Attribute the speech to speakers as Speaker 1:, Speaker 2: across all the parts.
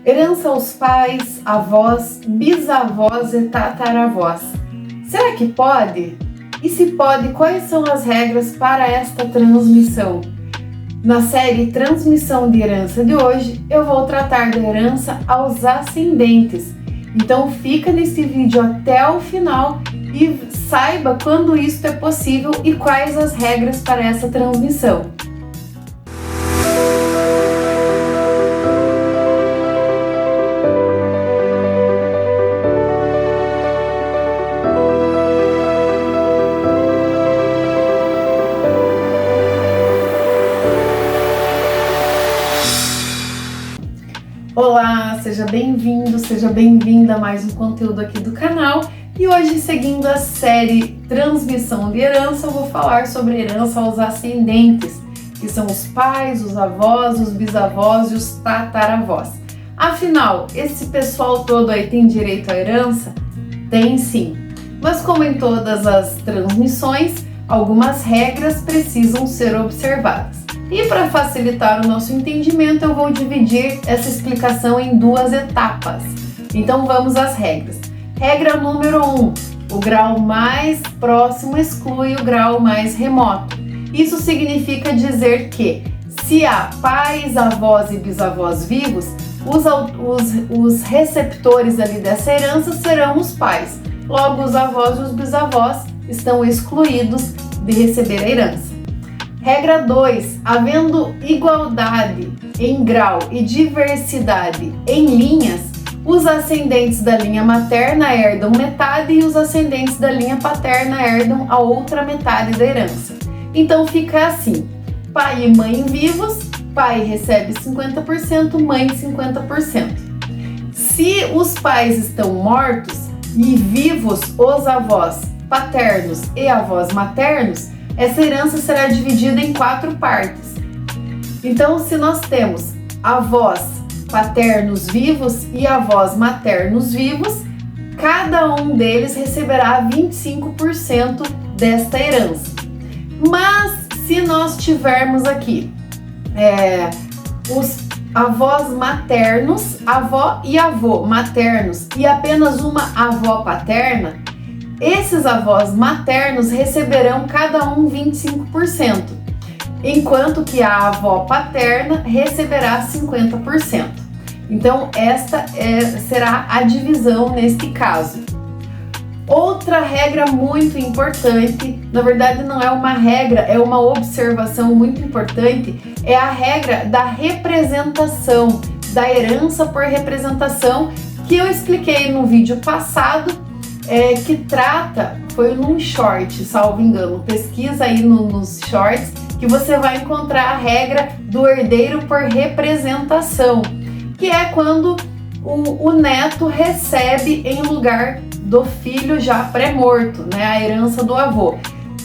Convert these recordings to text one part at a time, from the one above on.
Speaker 1: Herança aos pais, avós, bisavós e tataravós. Será que pode? E se pode, quais são as regras para esta transmissão? Na série Transmissão de Herança de hoje, eu vou tratar da herança aos ascendentes. Então fica nesse vídeo até o final e saiba quando isso é possível e quais as regras para essa transmissão. Olá, seja bem-vindo, seja bem-vinda a mais um conteúdo aqui do canal. E hoje, seguindo a série Transmissão de Herança, eu vou falar sobre herança aos ascendentes, que são os pais, os avós, os bisavós e os tataravós. Afinal, esse pessoal todo aí tem direito à herança? Tem sim, mas como em todas as transmissões, algumas regras precisam ser observadas. E para facilitar o nosso entendimento, eu vou dividir essa explicação em duas etapas. Então vamos às regras. Regra número 1. O grau mais próximo exclui o grau mais remoto. Isso significa dizer que, se há pais, avós e bisavós vivos, os receptores ali dessa herança serão os pais. Logo, os avós e os bisavós estão excluídos de receber a herança. Regra 2. Havendo igualdade em grau e diversidade em linhas, os ascendentes da linha materna herdam metade e os ascendentes da linha paterna herdam a outra metade da herança. Então fica assim: pai e mãe vivos, pai recebe 50%, mãe 50%. Se os pais estão mortos e vivos os avós paternos e avós maternos, essa herança será dividida em 4 partes. Então, se nós temos avós paternos vivos e avós maternos vivos, cada um deles receberá 25% desta herança. Mas, se nós tivermos aqui os avós maternos, avó e avô maternos e apenas uma avó paterna, esses avós maternos receberão cada um 25%, enquanto que a avó paterna receberá 50%. Então, esta será a divisão neste caso. Outra regra muito importante, na verdade não é uma regra, é uma observação muito importante, é a regra da representação, da herança por representação, que eu expliquei no vídeo passado, que trata, foi num short, salvo engano, pesquisa aí nos shorts, que você vai encontrar a regra do herdeiro por representação, que é quando o neto recebe em lugar do filho já pré-morto, né, a herança do avô.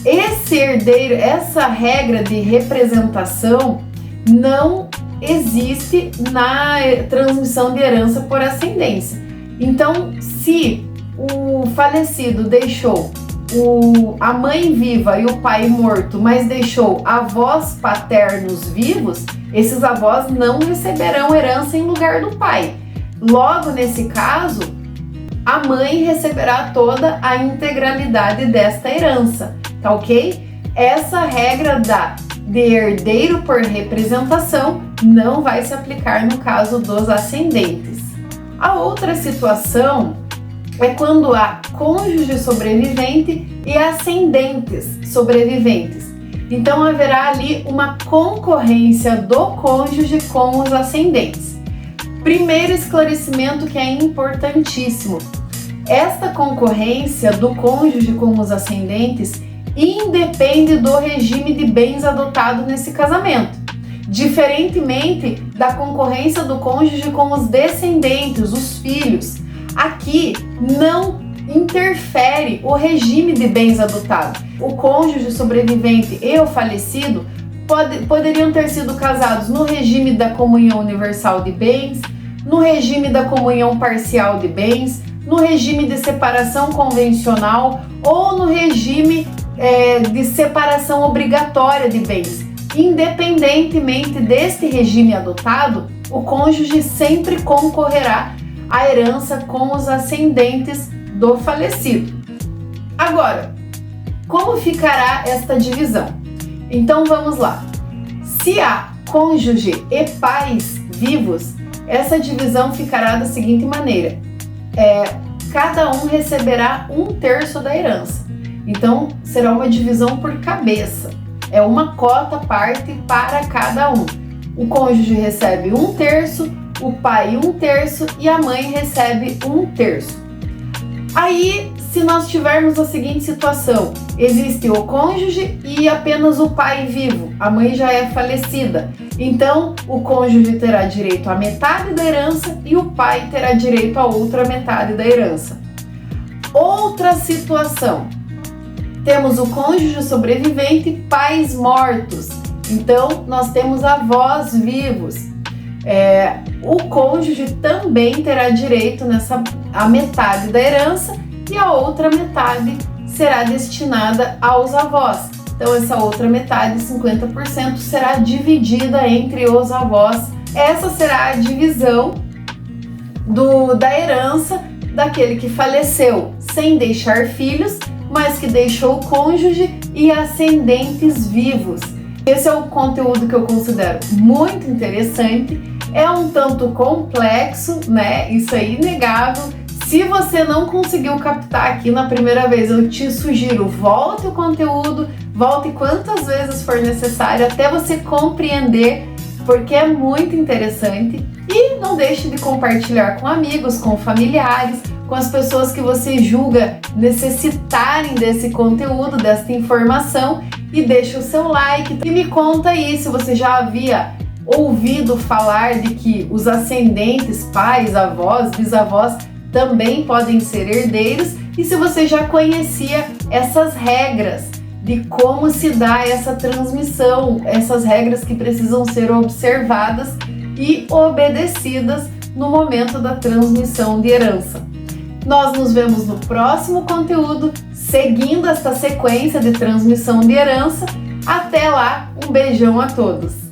Speaker 1: Esse herdeiro, essa regra de representação não existe na transmissão de herança por ascendência. Então, se o falecido deixou a mãe viva e o pai morto, mas deixou avós paternos vivos, esses avós não receberão herança em lugar do pai. Logo, nesse caso, a mãe receberá toda a integralidade desta herança, tá ok? Essa regra de herdeiro por representação não vai se aplicar no caso dos ascendentes. A outra situação é quando há cônjuge sobrevivente e ascendentes sobreviventes. Então haverá ali uma concorrência do cônjuge com os ascendentes. Primeiro esclarecimento que é importantíssimo: esta concorrência do cônjuge com os ascendentes independe do regime de bens adotado nesse casamento, diferentemente da concorrência do cônjuge com os descendentes, os filhos. Aqui não interfere o regime de bens adotado. O cônjuge sobrevivente e o falecido poderiam ter sido casados no regime da comunhão universal de bens, no regime da comunhão parcial de bens, no regime de separação convencional ou no regime de separação obrigatória de bens. Independentemente deste regime adotado, o cônjuge sempre concorrerá à herança com os ascendentes do falecido. Agora, como ficará esta divisão? Então vamos lá. Se há cônjuge e pais vivos, essa divisão ficará da seguinte maneira: cada um receberá 1/3 da herança. Então será uma divisão por cabeça, é uma cota parte para cada um. O cônjuge recebe 1/3, o pai 1/3 e a mãe recebe 1/3. Aí, se nós tivermos a seguinte situação, existe o cônjuge e apenas o pai vivo, a mãe já é falecida, então o cônjuge terá direito à metade da herança e o pai terá direito à outra metade da herança. Outra situação, temos o cônjuge sobrevivente e pais mortos, então nós temos avós vivos. O cônjuge também terá direito à metade da herança e a outra metade será destinada aos avós. Então essa outra metade, 50%, será dividida entre os avós. Essa será a divisão da herança daquele que faleceu sem deixar filhos, mas que deixou o cônjuge e ascendentes vivos. Esse é o conteúdo que eu considero muito interessante. É um tanto complexo, né? Isso é inegável. Se você não conseguiu captar aqui na primeira vez, eu te sugiro, volte o conteúdo, volte quantas vezes for necessário até você compreender, porque é muito interessante. E não deixe de compartilhar com amigos, com familiares, com as pessoas que você julga necessitarem desse conteúdo, dessa informação, e deixa o seu like. E me conta aí se você já havia ouvido falar de que os ascendentes, pais, avós, bisavós, também podem ser herdeiros, e se você já conhecia essas regras de como se dá essa transmissão, essas regras que precisam ser observadas e obedecidas no momento da transmissão de herança. Nós nos vemos no próximo conteúdo, seguindo esta sequência de transmissão de herança. Até lá, um beijão a todos!